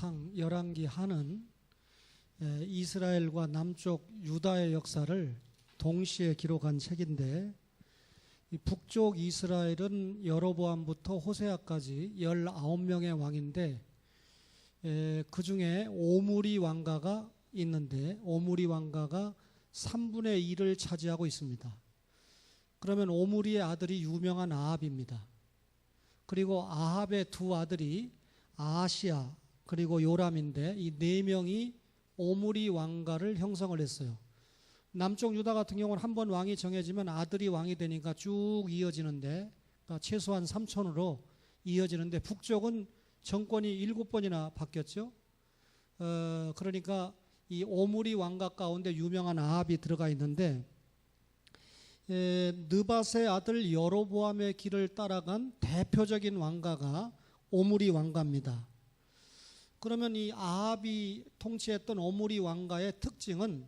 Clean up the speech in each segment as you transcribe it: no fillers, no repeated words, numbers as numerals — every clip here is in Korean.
상, 열왕기 하는 이스라엘과 남쪽 유다의 역사를 동시에 기록한 책인데, 이 북쪽 이스라엘은 여로보암부터 호세아까지 19명의 왕인데, 그 중에 오므리 왕가가 있는데 오므리 왕가가 3분의 1을 차지하고 있습니다. 그러면 오므리의 아들이 유명한 아합입니다. 그리고 아합의 두 아들이 아하시야 그리고 요람인데, 이 네 명이 오므리 왕가를 형성을 했어요. 남쪽 유다 같은 경우는 한 번 왕이 정해지면 아들이 왕이 되니까 쭉 이어지는데, 그러니까 최소한 3촌으로 이어지는데, 북쪽은 정권이 7번이나 바뀌었죠. 그러니까 이 오므리 왕가 가운데 유명한 아합이 들어가 있는데, 느밧의 아들 여로보암의 길을 따라간 대표적인 왕가가 오므리 왕가입니다. 그러면 이 아합이 통치했던 오므리 왕가의 특징은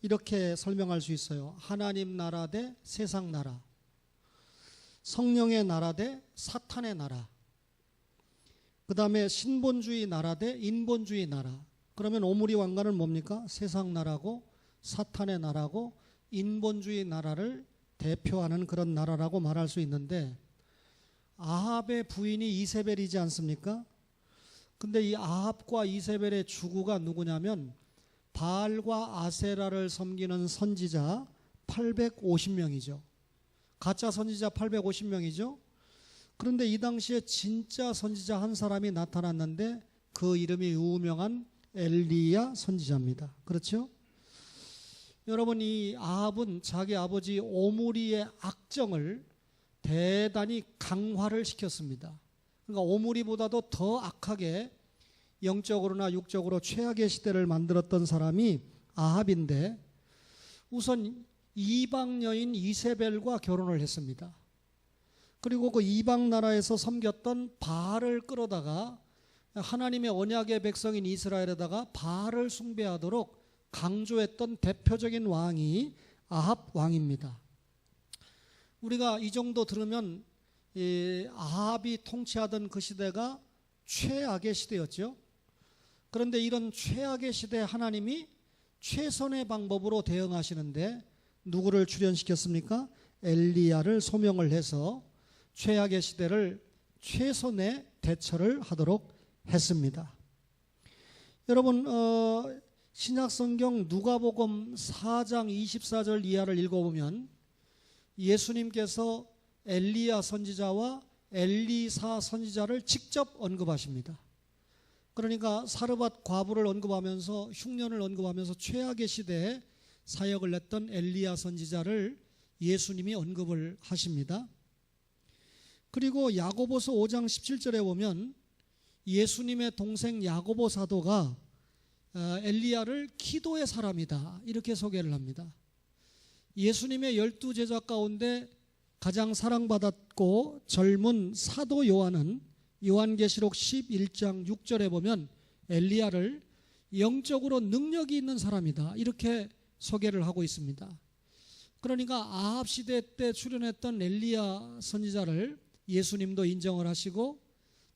이렇게 설명할 수 있어요. 하나님 나라 대 세상 나라, 성령의 나라 대 사탄의 나라, 그 다음에 신본주의 나라 대 인본주의 나라. 그러면 오므리 왕가는 뭡니까? 세상 나라고 사탄의 나라고 인본주의 나라를 대표하는 그런 나라라고 말할 수 있는데, 아합의 부인이 이세벨이지 않습니까? 근데 이 아합과 이세벨의 주구가 누구냐면 바알과 아세라를 섬기는 선지자 850명이죠. 가짜 선지자 850명이죠. 그런데 이 당시에 진짜 선지자 한 사람이 나타났는데, 그 이름이 유명한 엘리야 선지자입니다. 그렇죠? 여러분, 이 아합은 자기 아버지 오므리의 악정을 대단히 강화를 시켰습니다. 그러니까 오므리보다도 더 악하게 영적으로나 육적으로 최악의 시대를 만들었던 사람이 아합인데, 우선 이방 여인 이세벨과 결혼을 했습니다. 그리고 그 이방 나라에서 섬겼던 바알을 끌어다가 하나님의 언약의 백성인 이스라엘에다가 바알을 숭배하도록 강조했던 대표적인 왕이 아합 왕입니다. 우리가 이 정도 들으면 아합이 통치하던 그 시대가 최악의 시대였죠. 그런데 이런 최악의 시대에 하나님이 최선의 방법으로 대응하시는데 누구를 출연시켰습니까? 엘리야를 소명을 해서 최악의 시대를 최선의 대처를 하도록 했습니다. 여러분, 신약성경 누가복음 4장 24절 이하를 읽어보면 예수님께서 엘리야 선지자와 엘리사 선지자를 직접 언급하십니다. 그러니까 사르밧 과부를 언급하면서, 흉년을 언급하면서 최악의 시대에 사역을 했던 엘리야 선지자를 예수님이 언급을 하십니다. 그리고 야고보서 5장 17절에 보면 예수님의 동생 야고보 사도가 엘리야를 기도의 사람이다, 이렇게 소개를 합니다. 예수님의 12제자 가운데 가장 사랑받았고 젊은 사도 요한은 요한계시록 11장 6절에 보면 엘리야를 영적으로 능력이 있는 사람이다, 이렇게 소개를 하고 있습니다. 그러니까 아합 시대 때 출연했던 엘리야 선지자를 예수님도 인정을 하시고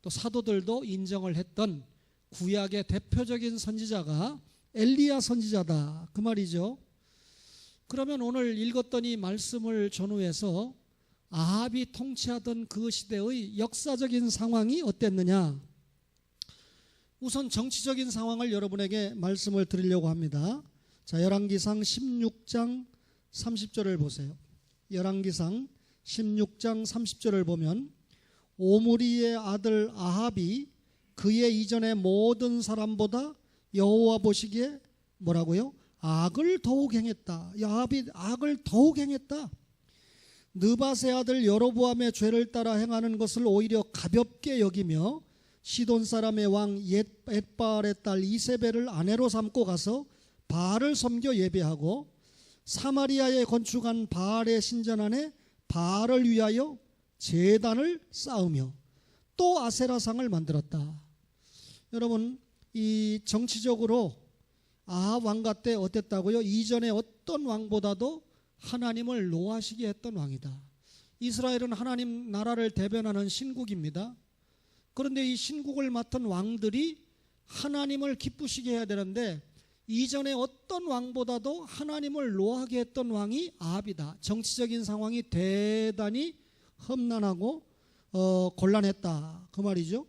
또 사도들도 인정을 했던 구약의 대표적인 선지자가 엘리야 선지자다, 그 말이죠. 그러면 오늘 읽었던 이 말씀을 전후해서 아합이 통치하던 그 시대의 역사적인 상황이 어땠느냐? 우선 정치적인 상황을 여러분에게 말씀을 드리려고 합니다. 자, 열왕기상 16장 30절을 보세요. 열왕기상 16장 30절을 보면 오므리의 아들 아합이 그의 이전의 모든 사람보다 여호와 보시기에 뭐라고요? 악을 더욱 행했다. 아합이 악을 더욱 행했다. 느밧의 아들 여로보암의 죄를 따라 행하는 것을 오히려 가볍게 여기며 시돈 사람의 왕 엣바알의 딸 이세벨을 아내로 삼고 가서 바알을 섬겨 예배하고 사마리아에 건축한 바알의 신전 안에 바알을 위하여 제단을 쌓으며 또 아세라상을 만들었다. 여러분, 이 정치적으로 아합 왕가 때 어땠다고요? 이전에 어떤 왕보다도 하나님을 노하시게 했던 왕이다. 이스라엘은 하나님 나라를 대변하는 신국입니다. 그런데 이 신국을 맡은 왕들이 하나님을 기쁘시게 해야 되는데 이전에 어떤 왕보다도 하나님을 노하게 했던 왕이 아합이다. 정치적인 상황이 대단히 험난하고 곤란했다, 그 말이죠.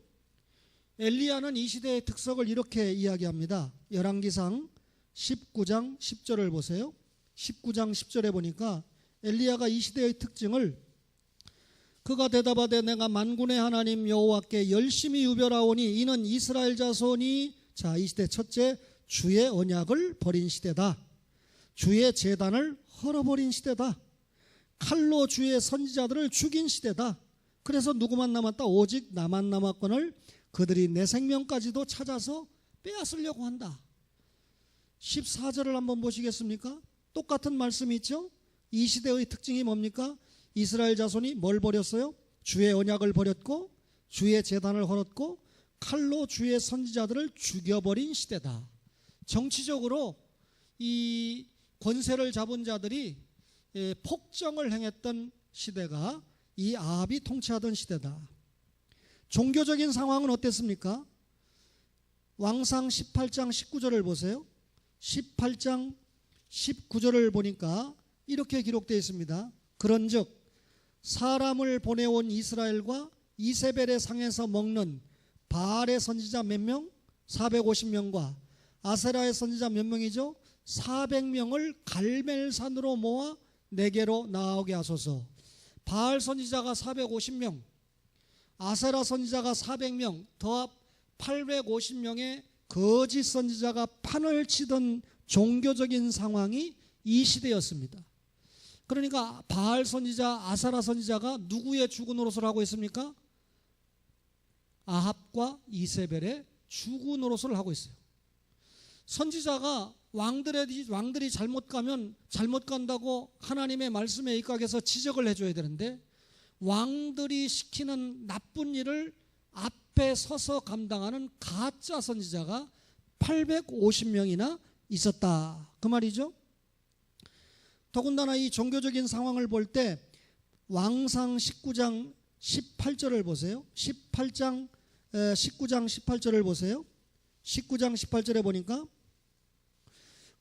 엘리야는 이 시대의 특성을 이렇게 이야기합니다. 열왕기상 19장 10절을 보세요. 19장 10절에 보니까 엘리야가 이 시대의 특징을, 그가 대답하되 내가 만군의 하나님 여호와께 열심히 유별하오니 이는 이스라엘 자손이, 자, 이 시대 첫째, 주의 언약을 버린 시대다. 주의 제단을 헐어버린 시대다. 칼로 주의 선지자들을 죽인 시대다. 그래서 누구만 남았다? 오직 나만 남았거늘 그들이 내 생명까지도 찾아서 빼앗으려고 한다. 14절을 한번 보시겠습니까? 똑같은 말씀이 있죠. 이 시대의 특징이 뭡니까? 이스라엘 자손이 뭘 버렸어요? 주의 언약을 버렸고 주의 제단을 헐었고 칼로 주의 선지자들을 죽여버린 시대다. 정치적으로 이 권세를 잡은 자들이 폭정을 행했던 시대가 이 아합이 통치하던 시대다. 종교적인 상황은 어땠습니까? 왕상 18장 19절을 보세요. 18장 19절을 보니까 이렇게 기록되어 있습니다. 그런즉 사람을 보내온 이스라엘과 이세벨의 상에서 먹는 바알의 선지자 몇 명? 450명과 아세라의 선지자 몇 명이죠? 400명을 갈멜산으로 모아 내게로 나오게 하소서. 바알 선지자가 450명, 아세라 선지자가 400명, 더합 850명의 거짓 선지자가 판을 치던 종교적인 상황이 이 시대였습니다. 그러니까 바알 선지자, 아세라 선지자가 누구의 주구 노릇을 하고 있습니까? 아합과 이세벨의 주구 노릇을 하고 있어요. 선지자가 왕들이 잘못 가면 잘못 간다고 하나님의 말씀에 입각해서 지적을 해줘야 되는데 왕들이 시키는 나쁜 일을 앞에 서서 감당하는 가짜 선지자가 850명이나 있었다, 그 말이죠. 더군다나 이 종교적인 상황을 볼 때 왕상 19장 18절을 보세요. 19장 18절을 보세요. 19장 18절에 보니까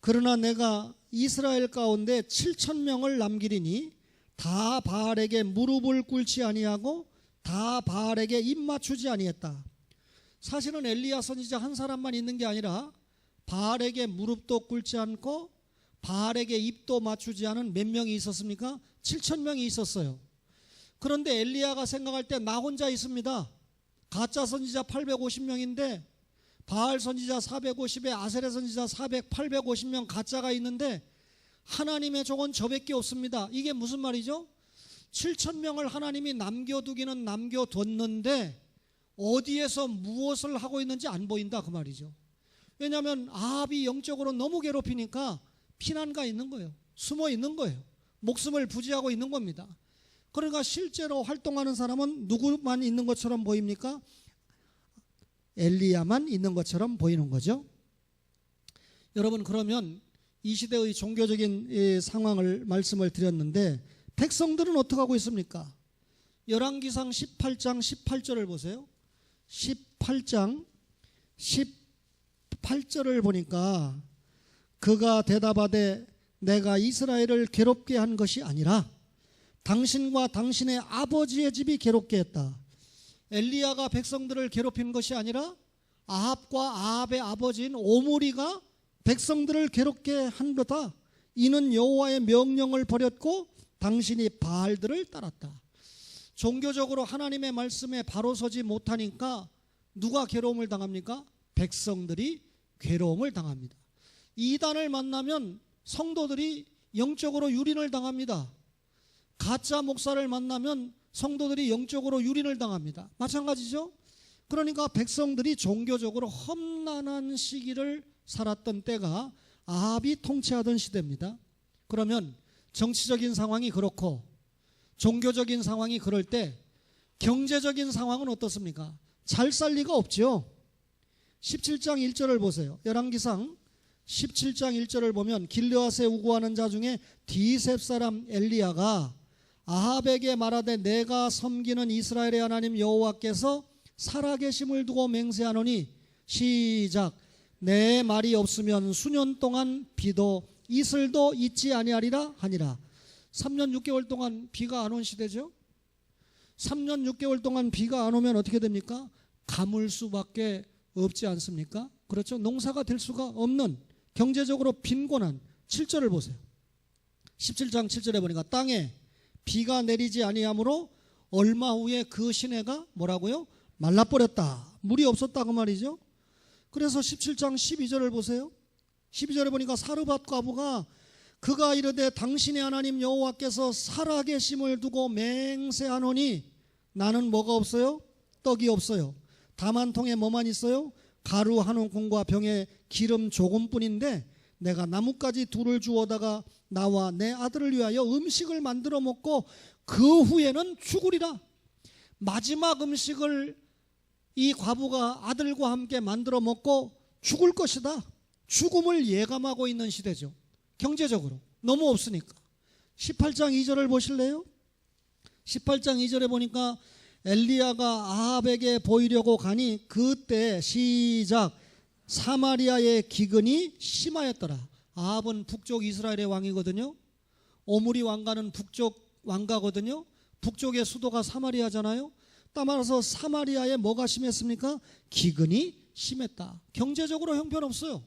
그러나 내가 이스라엘 가운데 7,000명을 남기리니 다 바알에게 무릎을 꿇지 아니하고 다 바알에게 입 맞추지 아니했다. 사실은 엘리야 선지자 한 사람만 있는 게 아니라 바알에게 무릎도 꿇지 않고 바알에게 입도 맞추지 않은 몇 명이 있었습니까? 7,000명이 있었어요. 그런데 엘리야가 생각할 때 나 혼자 있습니다. 가짜 선지자 850명인데 바알 선지자 450에 아세라 선지자 850명 가짜가 있는데 하나님의 종은 저밖에 없습니다. 이게 무슨 말이죠? 7,000명을 하나님이 남겨두기는 남겨뒀는데 어디에서 무엇을 하고 있는지 안 보인다, 그 말이죠. 왜냐하면 아합이 영적으로 너무 괴롭히니까 피난가 있는 거예요. 숨어 있는 거예요. 목숨을 부지하고 있는 겁니다. 그러니까 실제로 활동하는 사람은 누구만 있는 것처럼 보입니까? 엘리야만 있는 것처럼 보이는 거죠. 여러분, 그러면 이 시대의 종교적인 상황을 말씀을 드렸는데 백성들은 어떻게 하고 있습니까? 열왕기상 18장 18절을 보세요. 18장 18절을 보니까 그가 대답하되 내가 이스라엘을 괴롭게 한 것이 아니라 당신과 당신의 아버지의 집이 괴롭게 했다. 엘리야가 백성들을 괴롭힌 것이 아니라 아합과 아합의 아버지인 오므리가 백성들을 괴롭게 한 거다. 이는 여호와의 명령을 버렸고 당신이 바알들을 따랐다. 종교적으로 하나님의 말씀에 바로 서지 못하니까 누가 괴로움을 당합니까? 백성들이 괴로움을 당합니다. 이단을 만나면 성도들이 영적으로 유린을 당합니다. 가짜 목사를 만나면 성도들이 영적으로 유린을 당합니다. 마찬가지죠. 그러니까 백성들이 종교적으로 험난한 시기를 살았던 때가 아합이 통치하던 시대입니다. 그러면 정치적인 상황이 그렇고 종교적인 상황이 그럴 때 경제적인 상황은 어떻습니까? 잘 살 리가 없죠. 17장 1절을 보세요. 열왕기상 17장 1절을 보면 길르앗에 우고하는 자 중에 디셉 사람 엘리야가 아합에게 말하되 내가 섬기는 이스라엘의 하나님 여호와께서 살아계심을 두고 맹세하노니 시작. 내 말이 없으면 수년 동안 비도 이슬도 있지 아니하리라 하니라. 3년 6개월 동안 비가 안 온 시대죠. 3년 6개월 동안 비가 안 오면 어떻게 됩니까? 가물 수밖에 없지 않습니까? 그렇죠. 농사가 될 수가 없는 경제적으로 빈곤한 7절을 보세요. 17장 7절에 보니까 땅에 비가 내리지 아니하므로 얼마 후에 그 시내가 뭐라고요? 말라버렸다. 물이 없었다 그 말이죠. 그래서 17장 12절을 보세요. 12절에 보니까 사르밧 과부가 그가 이르되 당신의 하나님 여호와께서 살아계심을 두고 맹세하노니 나는 뭐가 없어요? 떡이 없어요. 다만 통에 뭐만 있어요? 가루 한 움큼과 병에 기름 조금뿐인데 내가 나뭇가지 둘을 주워다가 나와 내 아들을 위하여 음식을 만들어 먹고 그 후에는 죽으리라. 마지막 음식을 이 과부가 아들과 함께 만들어 먹고 죽을 것이다. 죽음을 예감하고 있는 시대죠. 경제적으로 너무 없으니까. 18장 2절을 보실래요? 18장 2절에 보니까 엘리야가 아합에게 보이려고 가니 그때 시작. 사마리아의 기근이 심하였더라. 아합은 북쪽 이스라엘의 왕이거든요. 오므리 왕가는 북쪽 왕가거든요. 북쪽의 수도가 사마리아잖아요. 따라서 사마리아에 뭐가 심했습니까? 기근이 심했다. 경제적으로 형편없어요.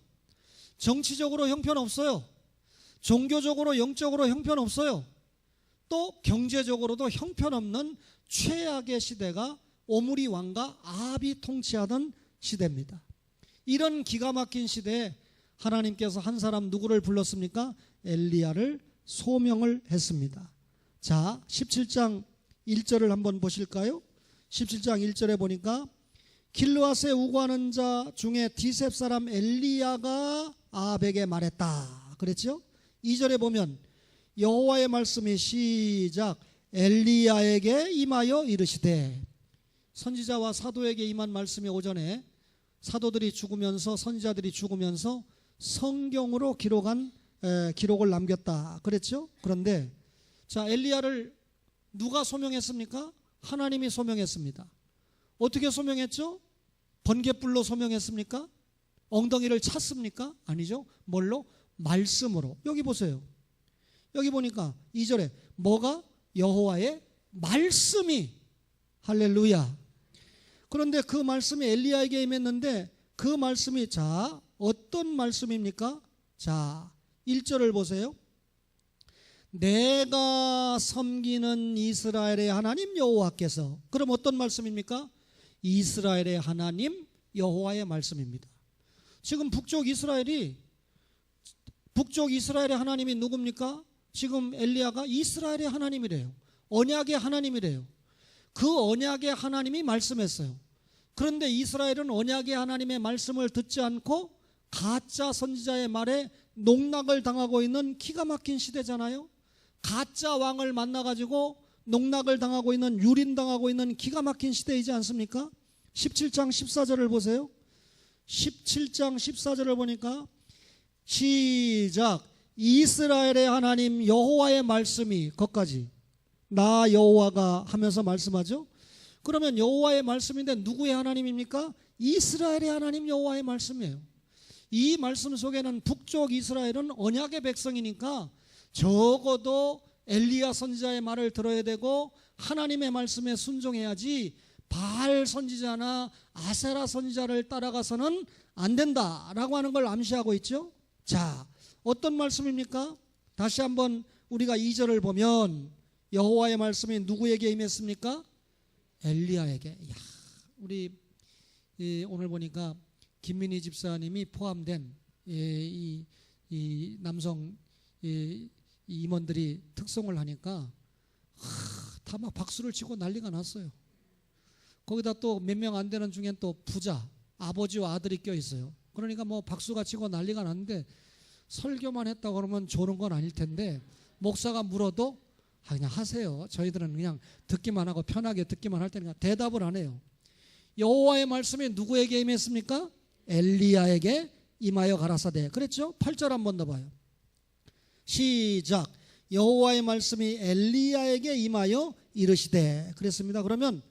정치적으로 형편없어요. 종교적으로 영적으로 형편없어요. 또 경제적으로도 형편없는 최악의 시대가 오므리 왕과 아합이 통치하던 시대입니다. 이런 기가 막힌 시대에 하나님께서 한 사람 누구를 불렀습니까? 엘리야를 소명을 했습니다. 자, 17장 1절을 한번 보실까요? 17장 1절에 보니까 길르앗에 우고하는 자 중에 디셉 사람 엘리야가 아합에게 말했다 그랬죠? 2절에 보면 여호와의 말씀이 시작. 엘리야에게 임하여 이르시되. 선지자와 사도에게 임한 말씀이 오전에 사도들이 죽으면서 선지자들이 죽으면서 성경으로 기록을 남겼다 그랬죠? 그런데 자, 엘리야를 누가 소명했습니까? 하나님이 소명했습니다. 어떻게 소명했죠? 번갯불로 소명했습니까? 엉덩이를 찼습니까? 아니죠. 뭘로? 말씀으로. 여기 보세요. 여기 보니까 2절에 뭐가? 여호와의 말씀이. 할렐루야. 그런데 그 말씀이 엘리야에게 임했는데 그 말씀이 자 어떤 말씀입니까? 자 1절을 보세요. 내가 섬기는 이스라엘의 하나님 여호와께서. 그럼 어떤 말씀입니까? 이스라엘의 하나님 여호와의 말씀입니다. 지금 북쪽 이스라엘의 하나님이 누굽니까? 지금 엘리야가 이스라엘의 하나님이래요. 언약의 하나님이래요. 그 언약의 하나님이 말씀했어요. 그런데 이스라엘은 언약의 하나님의 말씀을 듣지 않고 가짜 선지자의 말에 농락을 당하고 있는 기가 막힌 시대잖아요. 가짜 왕을 만나가지고 농락을 당하고 있는, 유린당하고 있는 기가 막힌 시대이지 않습니까? 17장 14절을 보세요. 17장 14절을 보니까 시작. 이스라엘의 하나님 여호와의 말씀이 거기까지 나 여호와가 하면서 말씀하죠. 그러면 여호와의 말씀인데 누구의 하나님입니까? 이스라엘의 하나님 여호와의 말씀이에요. 이 말씀 속에는 북쪽 이스라엘은 언약의 백성이니까 적어도 엘리야 선지자의 말을 들어야 되고 하나님의 말씀에 순종해야지 바알 선지자나 아세라 선지자를 따라가서는 안 된다라고 하는 걸 암시하고 있죠. 자, 어떤 말씀입니까? 다시 한번 우리가 2절을 보면 여호와의 말씀이 누구에게 임했습니까? 엘리야에게. 야, 우리 오늘 보니까 김민희 집사님이 포함된 이 남성 임원들이 특송을 하니까 다 막 박수를 치고 난리가 났어요. 거기다 또 몇 명 안 되는 중엔 또 부자, 아버지와 아들이 껴 있어요. 그러니까 뭐 박수가 치고 난리가 났는데 설교만 했다고 그러면 좋은 건 아닐 텐데 목사가 물어도 그냥 하세요. 저희들은 그냥 듣기만 하고 편하게 듣기만 할 테니까 대답을 안 해요. 여호와의 말씀이 누구에게 임했습니까? 엘리야에게 임하여 가라사대. 그랬죠? 8절 한 번 더 봐요. 시작. 여호와의 말씀이 엘리야에게 임하여 이르시되. 그랬습니다. 그러면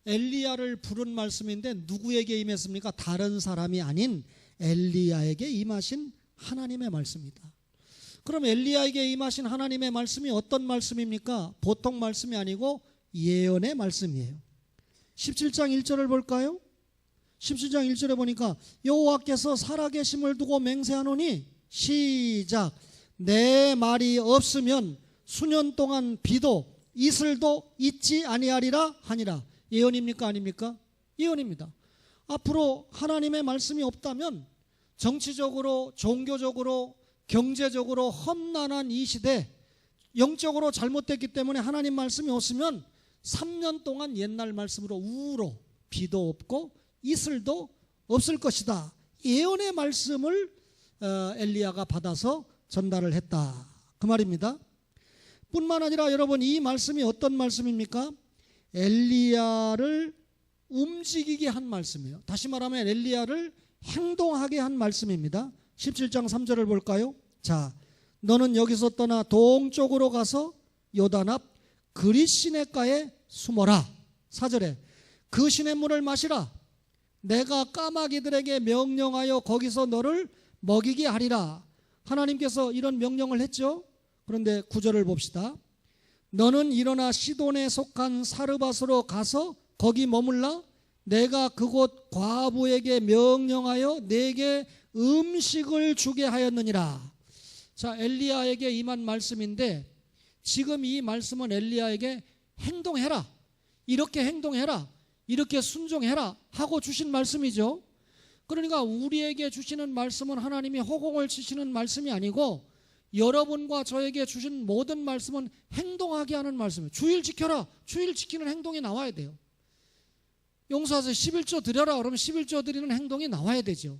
엘리야를 부른 말씀인데 누구에게 임했습니까? 다른 사람이 아닌 엘리야에게 임하신 하나님의 말씀이다. 그럼 엘리야에게 임하신 하나님의 말씀이 어떤 말씀입니까? 보통 말씀이 아니고 예언의 말씀이에요. 17장 1절을 볼까요? 17장 1절에 보니까 여호와께서 살아계심을 두고 맹세하노니 시작. 내 말이 없으면 수년 동안 비도 이슬도 있지 아니하리라 하니라. 예언입니까 아닙니까? 예언입니다. 앞으로 하나님의 말씀이 없다면 정치적으로 종교적으로 경제적으로 험난한 이 시대, 영적으로 잘못됐기 때문에 하나님 말씀이 없으면 3년 동안 옛날 말씀으로 우로 비도 없고 이슬도 없을 것이다. 예언의 말씀을 엘리야가 받아서 전달을 했다, 그 말입니다. 뿐만 아니라 여러분, 이 말씀이 어떤 말씀입니까? 엘리야를 움직이게 한 말씀이에요. 다시 말하면 엘리야를 행동하게 한 말씀입니다. 17장 3절을 볼까요? 자, 너는 여기서 떠나 동쪽으로 가서 요단 앞 그릿 시냇가에 숨어라. 4절에 그 시냇물을 마시라. 내가 까마귀들에게 명령하여 거기서 너를 먹이게 하리라. 하나님께서 이런 명령을 했죠. 그런데 9절을 봅시다. 너는 일어나 시돈에 속한 사르밧으로 가서 거기 머물라. 내가 그곳 과부에게 명령하여 내게 음식을 주게 하였느니라. 자, 엘리야에게 임한 말씀인데 지금 이 말씀은 엘리야에게 행동해라, 이렇게 행동해라, 이렇게 순종해라 하고 주신 말씀이죠. 그러니까 우리에게 주시는 말씀은 하나님이 허공을 치시는 말씀이 아니고 여러분과 저에게 주신 모든 말씀은 행동하게 하는 말씀이에요. 주일 지켜라. 주일 지키는 행동이 나와야 돼요. 용서하세요. 11조 드려라. 그러면 11조 드리는 행동이 나와야 되죠.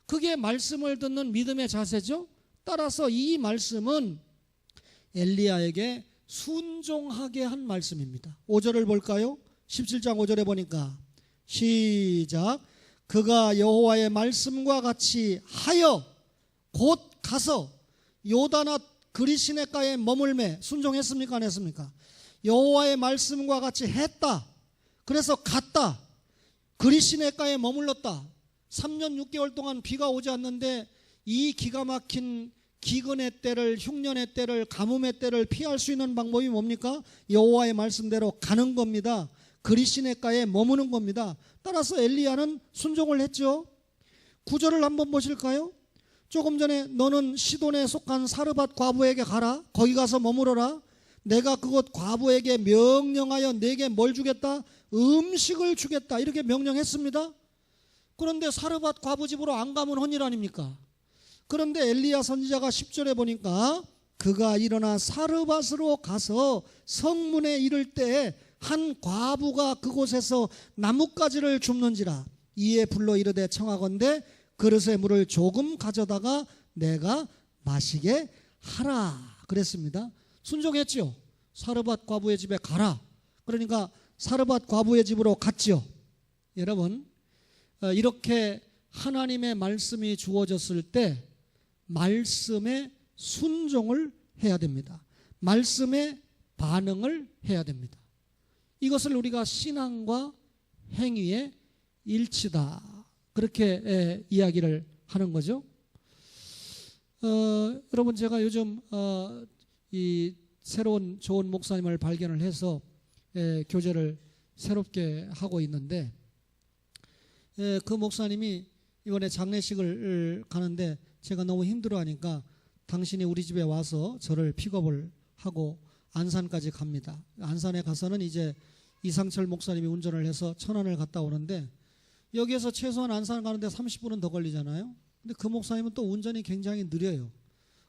그게 말씀을 듣는 믿음의 자세죠. 따라서 이 말씀은 엘리야에게 순종하게 한 말씀입니다. 5절을 볼까요? 17장 5절에 보니까 시작. 그가 여호와의 말씀과 같이 하여 곧 가서 요단 앞 그릿 시냇가에 머물매. 순종했습니까 안 했습니까? 여호와의 말씀과 같이 했다. 그래서 갔다. 그릿 시냇가에 머물렀다. 3년 6개월 동안 비가 오지 않는데 이 기가 막힌 기근의 때를, 흉년의 때를, 가뭄의 때를 피할 수 있는 방법이 뭡니까? 여호와의 말씀대로 가는 겁니다. 그릿 시냇가에 머무는 겁니다. 따라서 엘리야는 순종을 했죠. 9절을 한번 보실까요? 조금 전에 너는 시돈에 속한 사르밧 과부에게 가라. 거기 가서 머무러라. 내가 그곳 과부에게 명령하여 내게 뭘 주겠다? 음식을 주겠다. 이렇게 명령했습니다. 그런데 사르밧 과부 집으로 안 가면 혼일 아닙니까? 그런데 엘리야 선지자가 10절에 보니까 그가 일어나 사르밧으로 가서 성문에 이를 때 한 과부가 그곳에서 나뭇가지를 줍는지라. 이에 불러 이르되 청하건대 그릇에 물을 조금 가져다가 내가 마시게 하라 그랬습니다. 순종했죠. 사르밧 과부의 집에 가라. 그러니까 사르밧 과부의 집으로 갔죠. 여러분, 이렇게 하나님의 말씀이 주어졌을 때 말씀에 순종을 해야 됩니다. 말씀에 반응을 해야 됩니다. 이것을 우리가 신앙과 행위의 일치다, 그렇게 이야기를 하는 거죠. 여러분, 제가 요즘 이 새로운 좋은 목사님을 발견을 해서 교제를 새롭게 하고 있는데, 그 목사님이 이번에 장례식을 가는데 제가 너무 힘들어하니까 당신이 우리 집에 와서 저를 픽업을 하고 안산까지 갑니다. 안산에 가서는 이제 이상철 목사님이 운전을 해서 천안을 갔다 오는데, 여기에서 최소한 안산 가는데 30분은 더 걸리잖아요. 근데 그 목사님은 또 운전이 굉장히 느려요.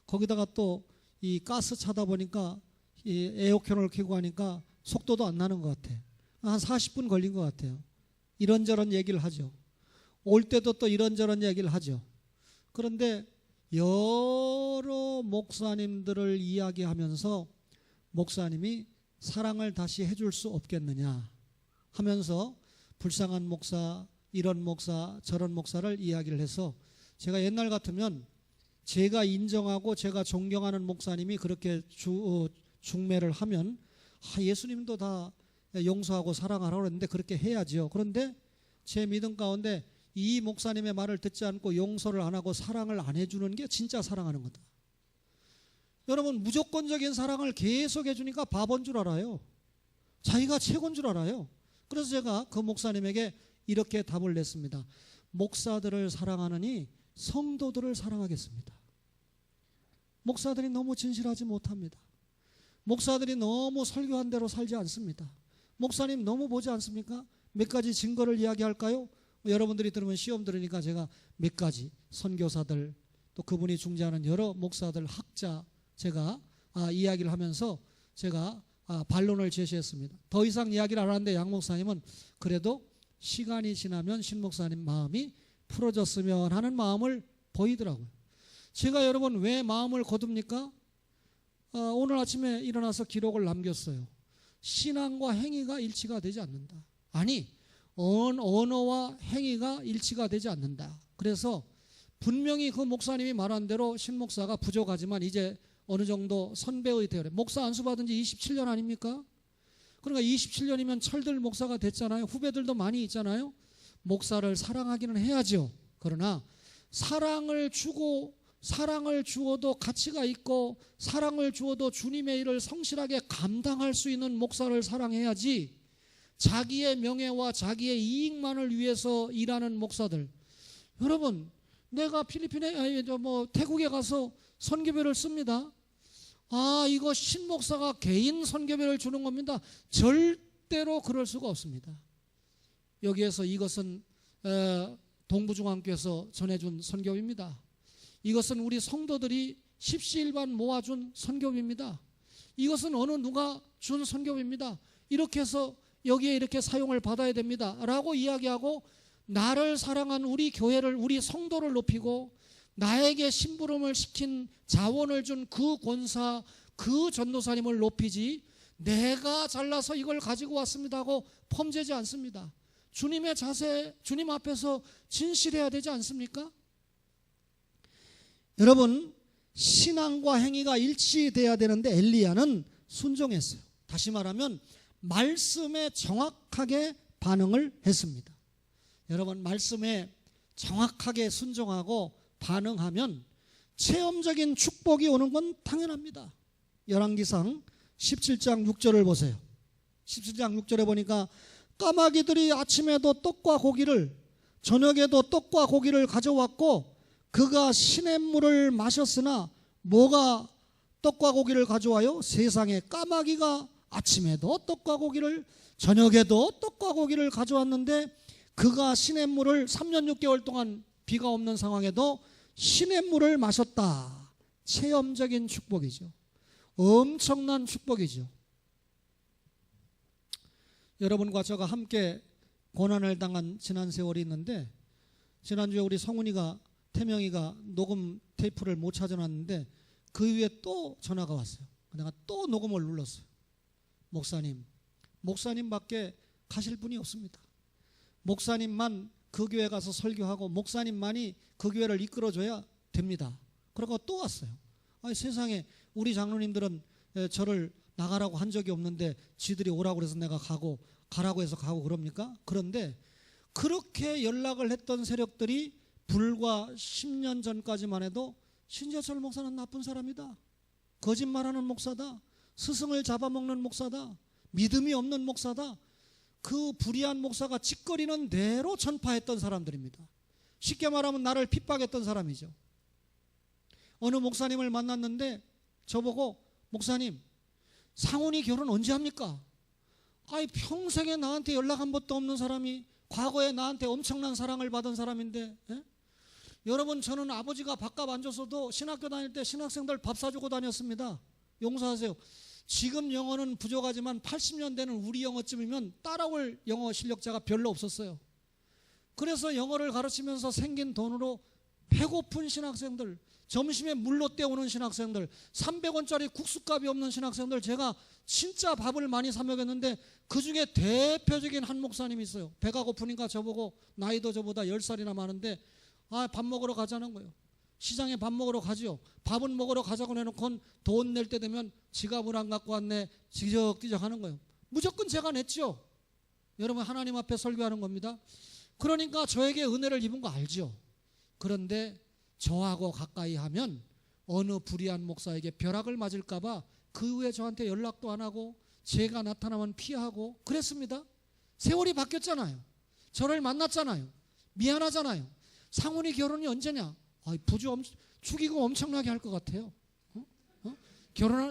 거기다가 또 이 가스 차다 보니까 이 에어컨을 켜고 하니까 속도도 안 나는 것 같아. 한 40분 걸린 것 같아요. 이런저런 얘기를 하죠. 올 때도 또 이런저런 얘기를 하죠. 그런데 여러 목사님들을 이야기하면서 목사님이 사랑을 다시 해줄 수 없겠느냐 하면서 불쌍한 목사, 이런 목사, 저런 목사를 이야기를 해서, 제가 옛날 같으면 제가 인정하고 제가 존경하는 목사님이 그렇게 중매를 하면 예수님도 다 용서하고 사랑하라고 그랬는데 그렇게 해야지요. 그런데 제 믿음 가운데 이 목사님의 말을 듣지 않고 용서를 안 하고 사랑을 안 해주는 게 진짜 사랑하는 거다. 여러분, 무조건적인 사랑을 계속 해주니까 바본 줄 알아요. 자기가 최고인 줄 알아요. 그래서 제가 그 목사님에게 이렇게 답을 냈습니다. 목사들을 사랑하느니 성도들을 사랑하겠습니다. 목사들이 너무 진실하지 못합니다. 목사들이 너무 설교한 대로 살지 않습니다. 목사님 너무 보지 않습니까? 몇 가지 증거를 이야기할까요? 여러분들이 들으면 시험 들으니까 제가 몇 가지 선교사들 또 그분이 중재하는 여러 목사들 학자 제가 이야기를 하면서 제가 반론을 제시했습니다. 더 이상 이야기를 안 하는데 양 목사님은 그래도 시간이 지나면 신 목사님 마음이 풀어졌으면 하는 마음을 보이더라고요. 제가 여러분 왜 마음을 거둡니까? 오늘 아침에 일어나서 기록을 남겼어요. 신앙과 행위가 일치가 되지 않는다. 아니, 언어와 행위가 일치가 되지 않는다. 그래서 분명히 그 목사님이 말한 대로 신 목사가 부족하지만 이제 어느 정도 선배의 대열에 목사 안수 받은 지 27년 아닙니까? 그러니까 27년이면 철들 목사가 됐잖아요. 후배들도 많이 있잖아요. 목사를 사랑하기는 해야죠. 그러나 사랑을 주어도 가치가 있고 사랑을 주어도 주님의 일을 성실하게 감당할 수 있는 목사를 사랑해야지 자기의 명예와 자기의 이익만을 위해서 일하는 목사들. 여러분, 내가 태국에 가서 선교비를 씁니다. 이거 신 목사가 개인 선교비를 주는 겁니다. 절대로 그럴 수가 없습니다. 여기에서 이것은 동부중앙교에서 전해준 선교비입니다. 이것은 우리 성도들이 십시일반 모아준 선교비입니다. 이것은 어느 누가 준 선교비입니다. 이렇게 해서 여기에 이렇게 사용을 받아야 됩니다 라고 이야기하고 나를 사랑한 우리 교회를 우리 성도를 높이고 나에게 심부름을 시킨 자원을 준 그 권사 그 전도사님을 높이지 내가 잘나서 이걸 가지고 왔습니다 하고 펌재지 않습니다. 주님의 자세, 주님 앞에서 진실해야 되지 않습니까? 여러분, 신앙과 행위가 일치돼야 되는데 엘리야는 순종했어요. 다시 말하면 말씀에 정확하게 반응을 했습니다. 여러분, 말씀에 정확하게 순종하고 반응하면 체험적인 축복이 오는 건 당연합니다. 열왕기상 17장 6절을 보세요. 17장 6절에 보니까 까마귀들이 아침에도 떡과 고기를 저녁에도 떡과 고기를 가져왔고 그가 시냇물을 마셨으나 뭐가 떡과 고기를 가져와요? 세상에 까마귀가 아침에도 떡과 고기를 저녁에도 떡과 고기를 가져왔는데 그가 시냇물을 3년 6개월 동안 비가 없는 상황에도 시냇물을 마셨다. 체험적인 축복이죠. 엄청난 축복이죠. 여러분과 저가 함께 고난을 당한 지난 세월이 있는데 지난주에 우리 성훈이가 태명이가 녹음 테이프를 못 찾아놨는데 그 위에 또 전화가 왔어요. 내가 또 녹음을 눌렀어요. 목사님밖에 가실 분이 없습니다. 목사님만 그 교회 가서 설교하고 목사님만이 그 교회를 이끌어줘야 됩니다. 그러고 또 왔어요. 세상에 우리 장로님들은 저를 나가라고 한 적이 없는데 지들이 오라고 해서 내가 가라고 해서 가고 그럽니까? 그런데 그렇게 연락을 했던 세력들이 불과 10년 전까지만 해도 신재철 목사는 나쁜 사람이다. 거짓말하는 목사다. 스승을 잡아먹는 목사다. 믿음이 없는 목사다. 그 불의한 목사가 짓거리는 대로 전파했던 사람들입니다. 쉽게 말하면 나를 핍박했던 사람이죠. 어느 목사님을 만났는데 저보고 목사님 상훈이 결혼 언제 합니까? 평생에 나한테 연락 한 번도 없는 사람이 과거에 나한테 엄청난 사랑을 받은 사람인데 여러분 저는 아버지가 밥값 안 줬어도 신학교 다닐 때 신학생들 밥 사주고 다녔습니다. 용서하세요. 지금 영어는 부족하지만 80년대는 우리 영어쯤이면 따라올 영어 실력자가 별로 없었어요. 그래서 영어를 가르치면서 생긴 돈으로 배고픈 신학생들, 점심에 물로 때우는 신학생들, 300원짜리 국수값이 없는 신학생들 제가 진짜 밥을 많이 사 먹였는데 그중에 대표적인 한 목사님이 있어요. 배가 고프니까 저보고 나이도 저보다 10살이나 많은데 밥 먹으러 가자는 거예요. 시장에 밥 먹으러 가지요. 밥은 먹으러 가자고 해놓고 돈 낼 때 되면 지갑을 안 갖고 왔네 지적지적 하는 거예요. 무조건 제가 냈죠. 여러분, 하나님 앞에 설교하는 겁니다. 그러니까 저에게 은혜를 입은 거 알죠. 그런데 저하고 가까이 하면 어느 불의한 목사에게 벼락을 맞을까 봐 그 후에 저한테 연락도 안 하고 제가 나타나면 피하고 그랬습니다. 세월이 바뀌었잖아요. 저를 만났잖아요. 미안하잖아요. 상훈이 결혼이 언제냐? 부주 축의금 엄청나게 할 것 같아요.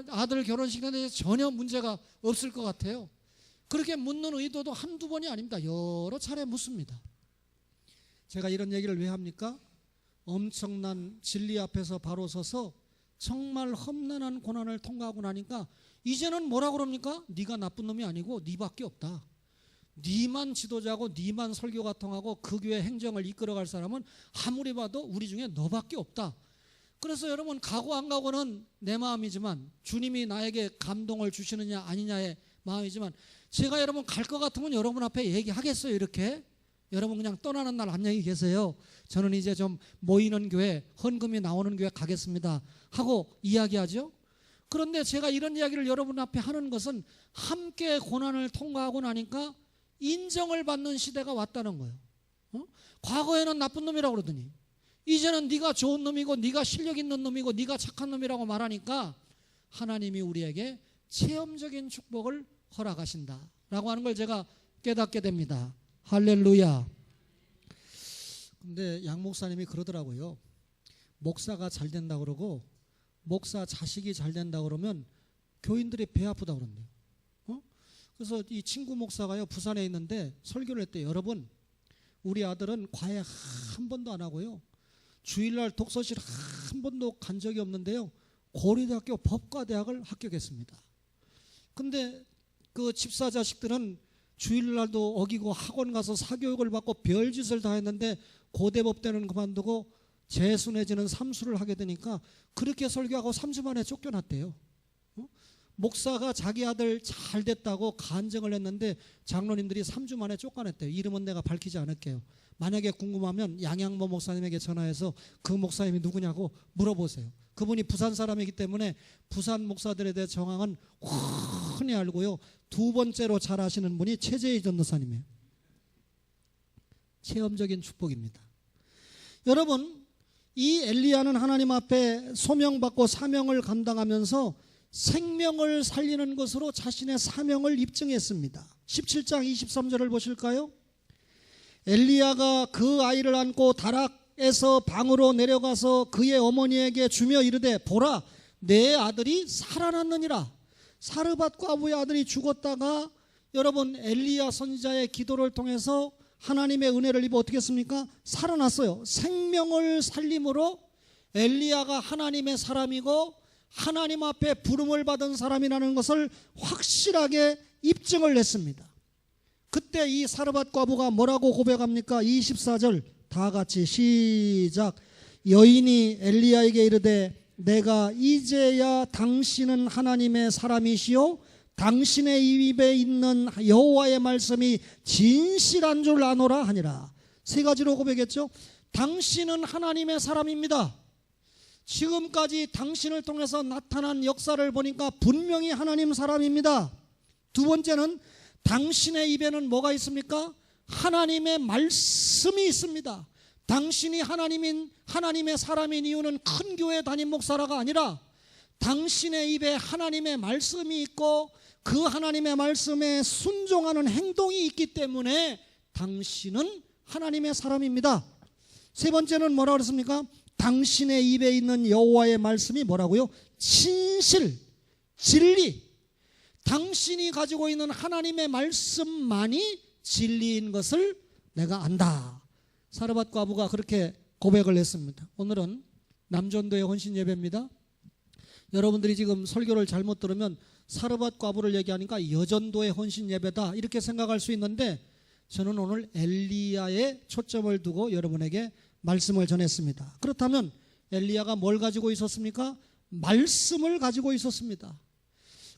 아들 결혼식 때 전혀 문제가 없을 것 같아요. 그렇게 묻는 의도도 한두 번이 아닙니다. 여러 차례 묻습니다. 제가 이런 얘기를 왜 합니까? 엄청난 진리 앞에서 바로 서서 정말 험난한 고난을 통과하고 나니까 이제는 뭐라 그럽니까? 네가 나쁜 놈이 아니고 네밖에 없다. 네만 지도자고 네만 설교가 통하고 그 교회 행정을 이끌어갈 사람은 아무리 봐도 우리 중에 너밖에 없다. 그래서 여러분, 가고 안 가고는 내 마음이지만 주님이 나에게 감동을 주시느냐 아니냐의 마음이지만 제가 여러분 갈 것 같으면 여러분 앞에 얘기하겠어요. 이렇게 여러분 그냥 떠나는 날 안녕히 계세요. 저는 이제 좀 모이는 교회, 헌금이 나오는 교회 가겠습니다 하고 이야기하죠. 그런데 제가 이런 이야기를 여러분 앞에 하는 것은 함께 고난을 통과하고 나니까 인정을 받는 시대가 왔다는 거예요. 과거에는 나쁜 놈이라고 그러더니 이제는 네가 좋은 놈이고 네가 실력 있는 놈이고 네가 착한 놈이라고 말하니까 하나님이 우리에게 체험적인 축복을 허락하신다라고 하는 걸 제가 깨닫게 됩니다. 할렐루야. 근데 양 목사님이 그러더라고요. 목사가 잘 된다 그러고 목사 자식이 잘 된다 그러면 교인들이 배 아프다 그런대요. 그래서 이 친구 목사가요, 부산에 있는데 설교를 했대요. 여러분, 우리 아들은 과외 한 번도 안 하고요, 주일날 독서실 한 번도 간 적이 없는데요, 고려대학교 법과대학을 합격했습니다. 근데 그 집사 자식들은 주일날도 어기고 학원 가서 사교육을 받고 별짓을 다 했는데 고대법대는 그만두고 재수 내지는 삼수를 하게 되니까 그렇게 설교하고 3주 만에 쫓겨났대요. 목사가 자기 아들 잘 됐다고 간증을 했는데 장로님들이 3주 만에 쫓아냈대요. 이름은 내가 밝히지 않을게요. 만약에 궁금하면 양양모 목사님에게 전화해서 그 목사님이 누구냐고 물어보세요. 그분이 부산 사람이기 때문에 부산 목사들에 대해 정황은 훤히 알고요, 두 번째로 잘 아시는 분이 최재희 전도사님이에요. 체험적인 축복입니다. 여러분, 이 엘리야는 하나님 앞에 소명받고 사명을 감당하면서 생명을 살리는 것으로 자신의 사명을 입증했습니다. 17장 23절을 보실까요? 엘리야가 그 아이를 안고 다락에서 방으로 내려가서 그의 어머니에게 주며 이르되, 보라, 내 아들이 살아났느니라. 사르밧 과부의 아들이 죽었다가 여러분 엘리야 선지자의 기도를 통해서 하나님의 은혜를 입어 어떻게 했습니까? 살아났어요. 생명을 살림으로 엘리야가 하나님의 사람이고 하나님 앞에 부름을 받은 사람이라는 것을 확실하게 입증을 했습니다. 그때 이 사르밧 과부가 뭐라고 고백합니까? 24절 다 같이 시작. 여인이 엘리야에게 이르되, 내가 이제야 당신은 하나님의 사람이시오 당신의 입에 있는 여호와의 말씀이 진실한 줄 아노라 하니라. 세 가지로 고백했죠. 당신은 하나님의 사람입니다. 지금까지 당신을 통해서 나타난 역사를 보니까 분명히 하나님 사람입니다. 두 번째는 당신의 입에는 뭐가 있습니까? 하나님의 말씀이 있습니다. 당신이 하나님의 사람인 이유는 큰 교회 담임 목사라가 아니라 당신의 입에 하나님의 말씀이 있고 그 하나님의 말씀에 순종하는 행동이 있기 때문에 당신은 하나님의 사람입니다. 세 번째는 뭐라고 그랬습니까? 당신의 입에 있는 여호와의 말씀이 뭐라고요? 진실, 진리. 당신이 가지고 있는 하나님의 말씀만이 진리인 것을 내가 안다. 사르밧 과부가 그렇게 고백을 했습니다. 오늘은 남전도의 헌신 예배입니다. 여러분들이 지금 설교를 잘못 들으면 사르밧 과부를 얘기하니까 여전도의 헌신 예배다 이렇게 생각할 수 있는데, 저는 오늘 엘리야에 초점을 두고 여러분에게 말씀을 전했습니다. 그렇다면 엘리야가 뭘 가지고 있었습니까? 말씀을 가지고 있었습니다.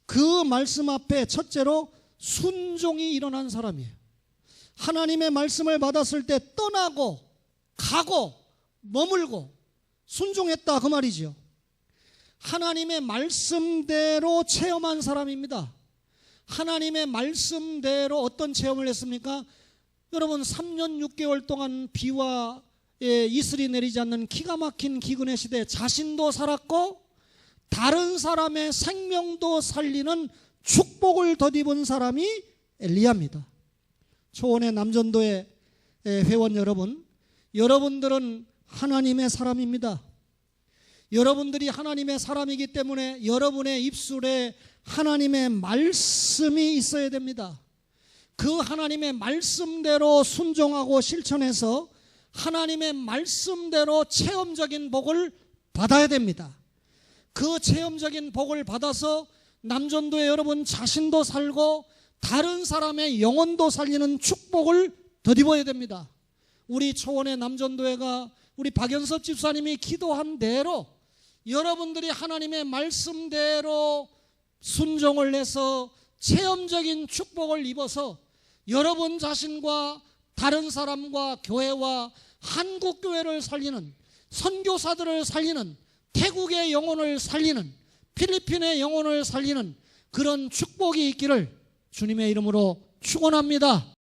그 말씀 앞에 첫째로 순종이 일어난 사람이에요. 하나님의 말씀을 받았을 때 떠나고 가고 머물고 순종했다 그 말이죠. 하나님의 말씀대로 체험한 사람입니다. 하나님의 말씀대로 어떤 체험을 했습니까? 여러분 3년 6개월 동안 비와 이슬이 내리지 않는 기가 막힌 기근의 시대에 자신도 살았고 다른 사람의 생명도 살리는 축복을 덧입은 사람이 엘리야입니다. 초원의 남전도의 회원 여러분, 여러분들은 하나님의 사람입니다. 여러분들이 하나님의 사람이기 때문에 여러분의 입술에 하나님의 말씀이 있어야 됩니다. 그 하나님의 말씀대로 순종하고 실천해서 하나님의 말씀대로 체험적인 복을 받아야 됩니다. 그 체험적인 복을 받아서 남전도의 여러분 자신도 살고 다른 사람의 영혼도 살리는 축복을 덧입어야 됩니다. 우리 초원의 남전도회가 우리 박연섭 집사님이 기도한 대로 여러분들이 하나님의 말씀대로 순종을 해서 체험적인 축복을 입어서 여러분 자신과 다른 사람과 교회와 한국교회를 살리는, 선교사들을 살리는, 태국의 영혼을 살리는, 필리핀의 영혼을 살리는 그런 축복이 있기를 주님의 이름으로 축원합니다.